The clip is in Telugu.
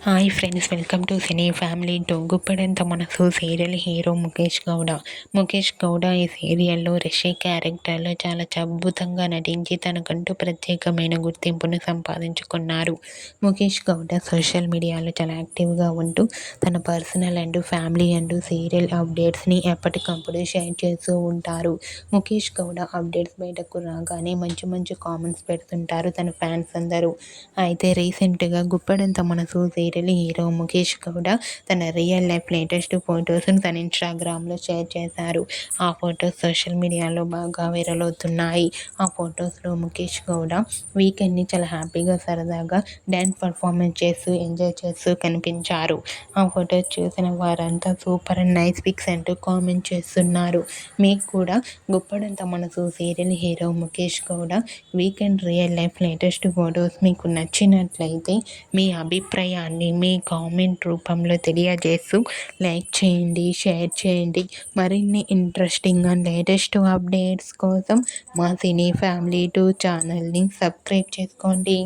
Hi friends, welcome to cine family two. Guppedantha మనసు సీరియల్ హీరో ముఖేష్ గౌడ. ముఖేష్ గౌడ ఈ సీరియల్లో రిషి క్యారెక్టర్లో చాలా అద్భుతంగా నటించి తనకంటూ ప్రత్యేకమైన గుర్తింపును సంపాదించుకున్నారు. ముఖేష్ గౌడ సోషల్ మీడియాలో చాలా యాక్టివ్గా ఉంటూ తన personal and family and serial అప్డేట్స్ని ఎప్పటికప్పుడు షేర్ చేస్తూ ఉంటారు. ముఖేష్ గౌడ అప్డేట్స్ బయటకు రాగానే మంచి మంచి కామెంట్స్ పెడుతుంటారు తన ఫ్యాన్స్ అందరూ. అయితే రీసెంట్గా గుప్పెడంత మనసు సీరియల్ హీరో ముఖేష్ గౌడ తన రియల్ లైఫ్ లేటెస్ట్ ఫొటోస్ను తన ఇన్స్టాగ్రామ్లో షేర్ చేశారు. ఆ ఫొటోస్ సోషల్ మీడియాలో బాగా వైరల్ అవుతున్నాయి. ఆ ఫొటోస్లో ముఖేష్ గౌడ వీకెండ్ని చాలా హ్యాపీగా సరదాగా డ్యాన్స్ పర్ఫార్మెన్స్ చేస్తూ ఎంజాయ్ చేస్తూ కనిపించారు. ఆ ఫొటోస్ చూసిన వారంతా సూపర్ అండ్ నైస్ పిక్స్ అంటూ కామెంట్ చేస్తున్నారు. మీకు కూడా Guppedantha Manasu serial hero Mukesh Gowda weekend real life latest photos మీకు నచ్చినట్లయితే మీ అభిప్రాయాన్ని మీ కామెంట్ రూపంలో తెలియజేస్తూ లైక్ చేయండి, షేర్ చేయండి. మరిన్ని ఇంట్రెస్టింగ్ అండ్ లేటెస్ట్ అప్డేట్స్ కోసం మా సినీ ఫ్యామిలీ 2 ఛానల్ని సబ్స్క్రైబ్ చేసుకోండి.